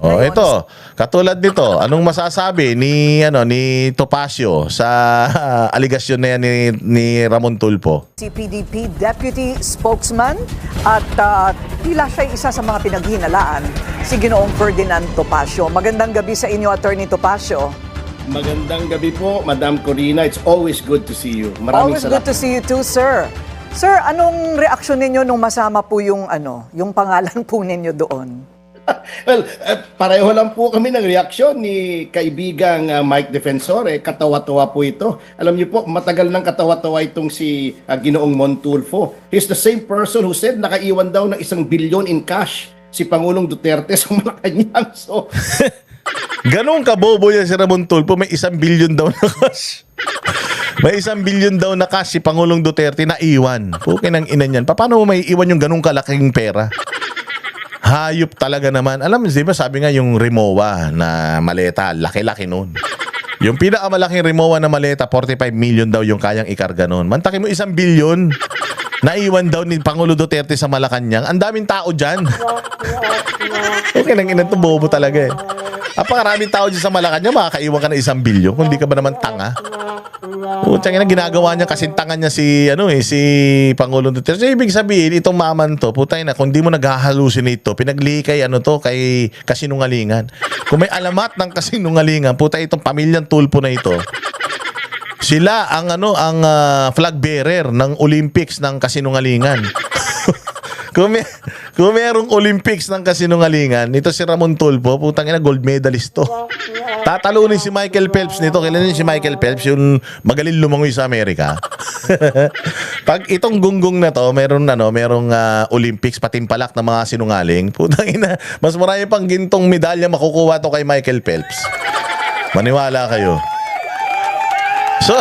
Oh, Ngayon, ito, katulad nito, anong masasabi ni Topacio sa aligasyon na yan ni Ramon Tulfo? si PDP Deputy Spokesman at tila siya isa sa mga pinaghinalaan, si Ginoong Ferdinand Topacio. Magandang gabi sa inyo, Attorney Topacio. Magandang gabi po, Madam Corina. It's always good to see you. Maraming Always good to see you too, sir. Sir, anong reaksyon ninyo nung masama po yung pangalan po ninyo doon? Well, pareho lang po kami ng reaksyon ni kaibigang Mike Defensore. Katawa-tawa po ito. Alam niyo po, matagal nang katawa-tawa itong si Ginoong Montulfo. He's the same person who said nakaiwan daw ng 1 billion in cash si Pangulong Duterte sa Malacanang. So, Ganun kabobo yan si Ramon Tulfo, may 1 billion daw na cash. May 1 billion daw na cash si Pangulong Duterte na iwan. Pukin ang ina niyan. Paano mo may iwan yung ganung kalaking pera? Hayop talaga naman. Alam mo, di ba sabi nga yung Rimowa na maleta, laki-laki nun. Yung pinakamalaking Rimowa na maleta, 45 million daw yung kayang ikarga nun. Mantakin mo 1 billion. Naiwan daw ni Pangulo Duterte sa Malacanang. Ang daming tao dyan. Okay lang, ina to bobo talaga eh. Apakaraming tao dyan sa Malacanang, makakaiwan ka na 1 billion. Kung di ka ba naman tanga. Putsang ina, ginagawa niya kasi tangan niya si Pangulong Duterte. So, ibig sabihin, itong maman to, putay na, kung di mo nag-hallucinate to, pinagli kay kay kasinungalingan. Kung may alamat ng kasinungalingan, putay itong pamilyang Tulfo na ito. Sila ang flag bearer ng Olympics ng kasinungalingan. Kung merong Olympics ng kasinungalingan, ito si Ramon Tulfo, putang ina, gold medalist to. Tatalunin si Michael Phelps nito. Kailan si Michael Phelps, yung magaling lumangoy sa Amerika. Pag itong gunggong na to, merong Olympics patimpalak ng mga sinungaling, putang ina, mas marami pang gintong medalya makukuha to kay Michael Phelps. Maniwala kayo. So,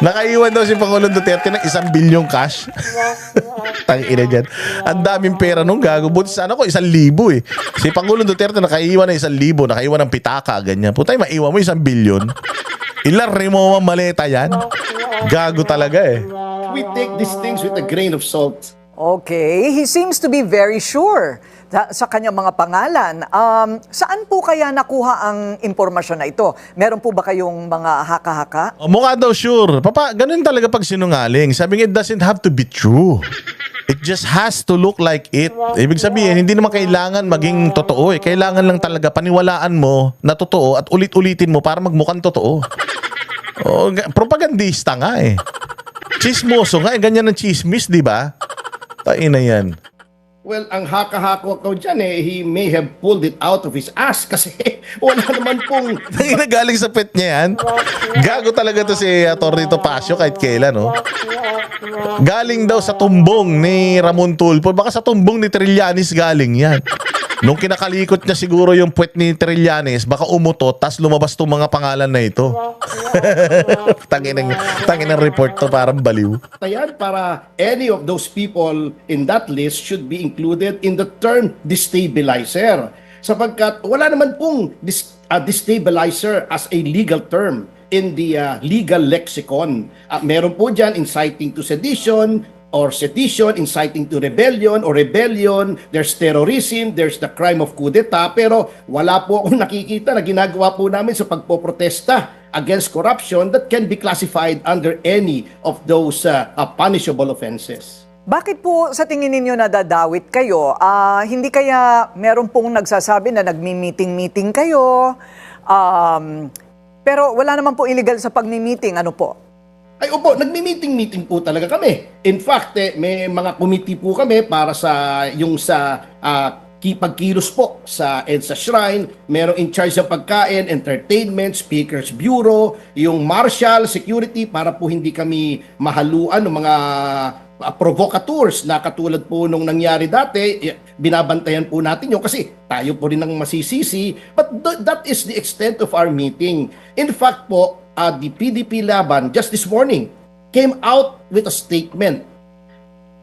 nakaiwan daw si Pangulong Duterte ng 1 billion cash. Tangina dyan. Ang daming pera nung gago. Buti sana ko 1,000 eh. Si Pangulong Duterte nakaiwan ng 1,000. Nakaiwan ng pitaka, ganyan. Putay, maiwan mo 1 billion. Ilang Rimowa maleta yan? Gago talaga eh. we take these things with a grain of salt. Okay, he seems to be very sure sa kanyang mga pangalan. Saan po kaya nakuha ang impormasyon na ito? Meron po ba kayong mga haka-haka? Mukha daw sure. Papa, ganun talaga pag sinungaling. Sabi nga, it doesn't have to be true. It just has to look like it. Ibig sabihin, hindi naman kailangan maging totoo eh. Kailangan lang talaga paniwalaan mo na totoo at ulit-ulitin mo para magmukhang totoo. Propagandista nga eh. Chismoso nga eh. Ganyan ang chismis, di ba? Tain na yan. Well, ang haka-hako ko dyan he may have pulled it out of his ass kasi wala naman pong... Nagaling sa pet niya yan. Gago talaga to si Atty. Topacio kahit kailan, no? Galing daw sa tumbong ni Ramon Tulfo. Baka sa tumbong ni Trillanes galing yan. Nung kinakalikot niya siguro yung puwet ni Trillanes, baka umutot, tas lumabas tong mga pangalan na ito. Tangin ng report to, parang baliw. Ayan, para any of those people in that list should be included in the term destabilizer. Sapagkat wala naman pong destabilizer as a legal term in the legal lexicon. Meron po dyan inciting to sedition, or sedition, inciting to rebellion, or rebellion, there's terrorism, there's the crime of coup d'etat, pero wala po akong nakikita na ginagawa po namin sa pagpoprotesta against corruption that can be classified under any of those punishable offenses. Bakit po sa tingin ninyo nadadawit kayo? Hindi kaya meron pong nagsasabi na nagmi-meeting-meeting kayo, pero wala naman po illegal sa pagmi-meeting, ano po? Ay opo, nagmi-meeting-meeting po talaga kami. In fact, may mga committee po kami para sa pagkilos po sa EDSA Shrine. Merong in charge ng pagkain, entertainment, speakers bureau, yung marshal, security, para po hindi kami mahaluan ng mga provocateurs na katulad po nung nangyari dati. Binabantayan po natin yun kasi tayo po rin ang masisisi. But that is the extent of our meeting. In fact po, the PDP Laban just this morning came out with a statement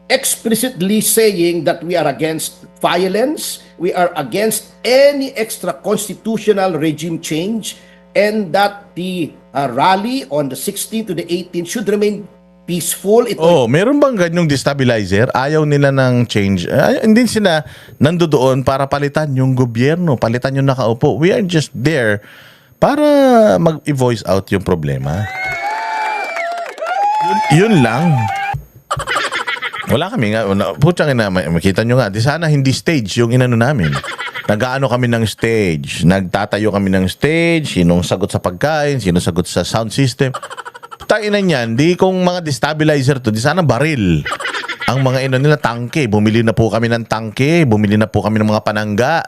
explicitly saying that we are against violence, we are against any extra-constitutional regime change, and that the rally on the 16th to the 18th should remain peaceful. Ito Oh, meron bang ganyong destabilizer? Ayaw nila ng change. Hindi sila nandoon para palitan yung gobyerno, palitan yung nakaupo. We are just there para mag-voice out yung problema. Yun lang. Wala kami nga. Putsang ina, makita nyo nga. Di sana hindi stage yung inano namin. Nag-aano kami ng stage. Nagtatayo kami ng stage. Sinong sagot sa pagkain, sinong sagot sa sound system. Tainan yan. Di kung mga destabilizer to, di sana baril. Ang mga ino nila, tangke. Bumili na po kami ng tangke. Bumili na po kami ng mga panangga.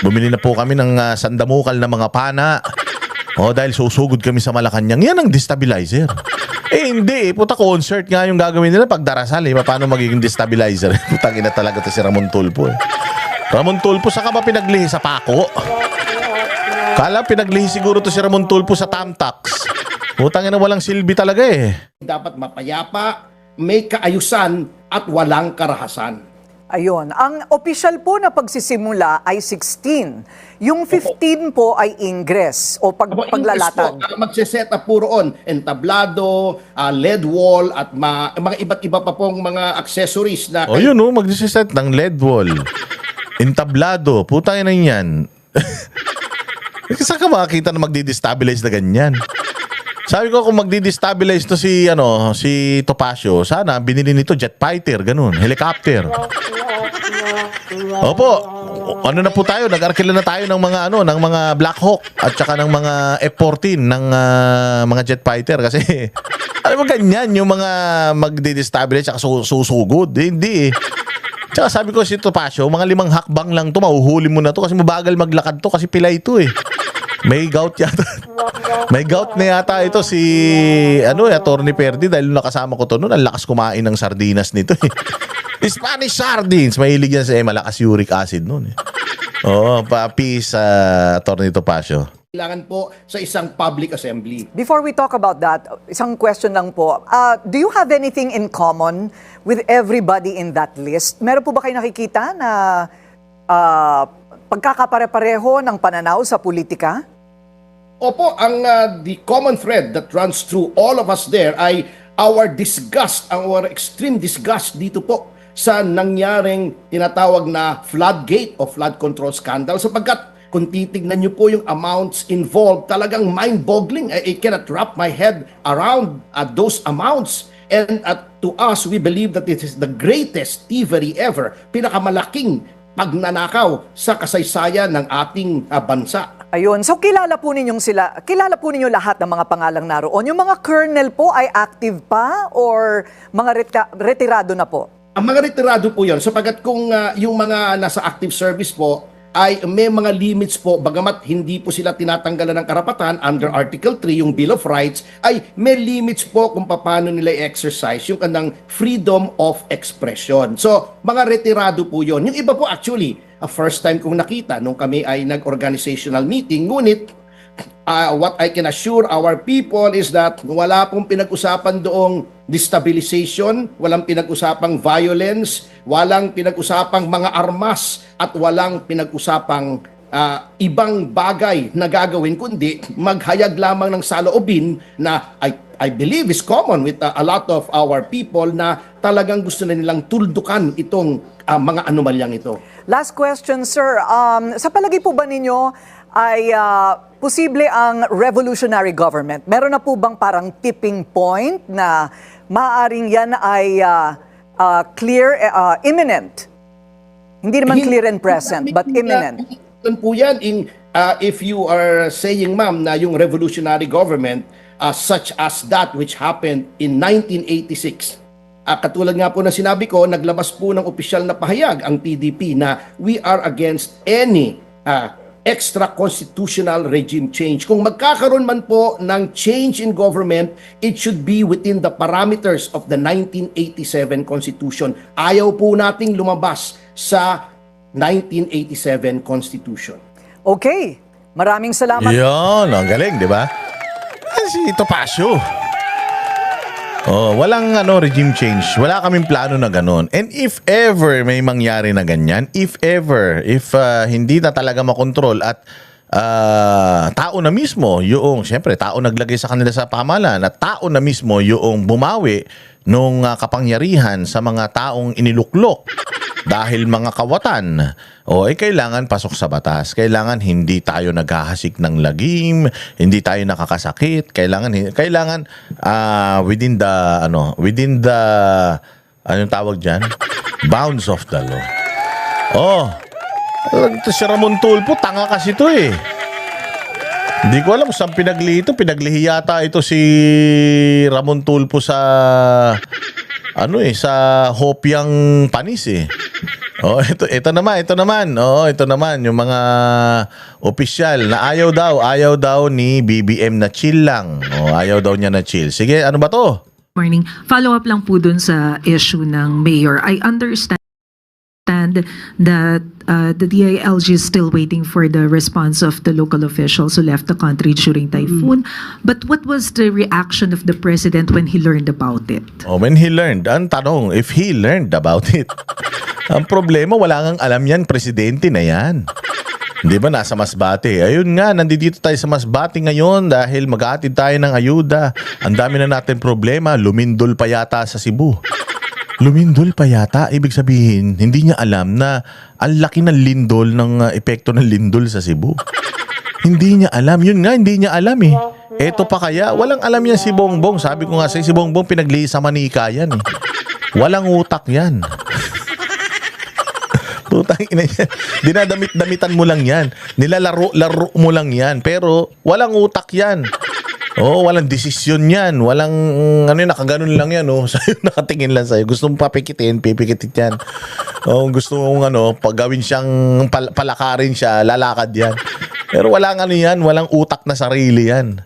Bumili na po kami ng sandamukal na mga pana. Dahil susugod kami sa Malacanang. Yan ang destabilizer. Hindi. Puta, concert nga yung gagawin nila pag darasal. Paano magiging destabilizer? Putang ina talaga to si Ramon Tulfo. Ramon Tulfo, saka ba pinaglihi sa Paco? Kala pinaglihi siguro to si Ramon Tulfo sa Tamtax. Putang ina, walang silbi talaga dapat mapayapa, may kaayusan at walang karahasan. Ayun. Ang official po na pagsisimula ay 16. Yung 15 po ay ingress o paglalatag. Magsiset up po roon, entablado, LED wall, at mga iba't iba pa pong mga accessories na... Yun mag-set ng LED wall. Entablado. Putang ina yan. Saan ka makakita na magdi-destabilize na ganyan? Sabi ko kung magdi-destabilize to si Topacio, sana binili nito jet fighter, ganun, helicopter. Opo. Ano na po tayo? Nag-arkila na tayo ng mga ng mga Black Hawk at saka ng mga F-14 ng mga jet fighter kasi alam mo ganyan yung mga magdi-destabilize at susugod. Hindi. Tsaka sabi ko si Topacio, mga 5 hakbang lang to, mahuhuli mo na to kasi mabagal maglakad to kasi pilay to May gout yata. May gout na yata ito si Attorney Perdi dahil nakasama ko to noon. Ang lakas kumain ng sardinas nito Spanish sardines. Mahilig yan sa malakas uric acid noon peace Attorney Topacio. Kailangan po sa isang public assembly. Before we talk about that, isang question lang po. Do you have anything in common with everybody in that list? Meron po ba kayo nakikita na pagkakapare-pareho ng pananaw sa politika? Opo, ang the common thread that runs through all of us there ay our disgust, our extreme disgust dito po sa nangyaring tinatawag na floodgate o flood control scandal sapagkat kung titignan niyo po yung amounts involved, talagang mind-boggling. I cannot wrap my head around those amounts. And to us, we believe that it is the greatest thievery ever, pinakamalaking pagnanakaw sa kasaysayan ng ating bansa. Ayun. So kilala po ninyo lahat ng mga pangalang naroon. Yung mga colonel po ay active pa or mga retirado na po? Ang mga retirado po yun, sapagkat kung yung mga nasa active service po, ay may mga limits po, bagamat hindi po sila tinatanggalan ng karapatan under Article 3, yung Bill of Rights, ay may limits po kung paano nila i-exercise yung kanilang freedom of expression. So, mga retirado po yun. Yung iba po actually, first time kong nakita nung kami ay nag-organizational meeting, ngunit what I can assure our people is that wala pong pinag-usapan doong destabilization, walang pinag-usapang violence, walang pinag-usapang mga armas, at walang pinag-usapang ibang bagay na gagawin, kundi maghayag lamang ng saloobin na I believe is common with a lot of our people na talagang gusto na nilang tuldukan itong mga anomalyang ito. Last question, sir. Sa palagay po ba ninyo ay posible ang revolutionary government? Meron na po bang parang tipping point na maaaring yan ay clear, imminent? Hindi naman clear and present, but imminent. Po yan, if you are saying, ma'am, na yung revolutionary government such as that which happened in 1986. Katulad nga po na sinabi ko, naglabas po ng opisyal na pahayag ang PDP na we are against any extra-constitutional regime change. Kung magkakaroon man po ng change in government, it should be within the parameters of the 1987 Constitution. Ayaw po nating lumabas sa 1987 Constitution. Okay. Maraming salamat. Yan, ang galing, di ba? Si Topacio. Walang regime change. Wala kaming plano na ganun. And if ever may mangyari na ganyan, if hindi na talaga makontrol at tao na mismo yung, siyempre, tao naglagay sa kanila sa pamahalaan at tao na mismo yung bumawi nung kapangyarihan sa mga taong iniluklok dahil mga kawatan, kailangan pasok sa batas. Kailangan hindi tayo naghahasik ng lagim, hindi tayo nakakasakit. Kailangan within the anong tawag diyan? Bounds of the law. Si Ramon Tulfo, tanga kasi ito eh. Hindi ko alam saan pinaglihi yata ito si Ramon Tulfo sa sa hopyang panis eh. Ito naman yung mga opisyal na ayaw daw ni BBM na chill lang. Ayaw daw niya na chill. Sige, ano ba to? Morning. Follow up lang po dun sa issue ng mayor. I understand that the DILG is still waiting for the response of the local officials who left the country during typhoon. But what was the reaction of the president when he learned about it? When he learned, ang tanong, if he learned about it. Ang problema, wala ngang alam yan, presidente na yan. Di ba, nasa Masbate. Ayun nga, nandito tayo sa Masbate ngayon dahil mag-aatid tayo ng ayuda. Ang dami na natin problema, lumindol pa yata sa Cebu. Lumindol pa yata, ibig sabihin, hindi niya alam na ang laki ng lindol, ng epekto ng lindol sa Cebu. Hindi niya alam. Yun nga, hindi niya alam eh. Eto pa kaya, walang alam yan si Bongbong. Sabi ko nga si Bongbong, pinaglihi sa manika yan eh. Walang utak yan. Putang ina yan. Dinadamit-damitan mo lang yan. Nilalaro-laro mo lang yan. Pero walang utak yan. Walang desisyon yan. Walang, nakaganon lang yan, Sa'yo, nakatingin lang sa'yo. Gusto mong papikitin, pipikitin yan. Gusto mong, pag gawin siyang, palakarin siya, lalakad yan. Pero walang yan, walang utak na sarili yan.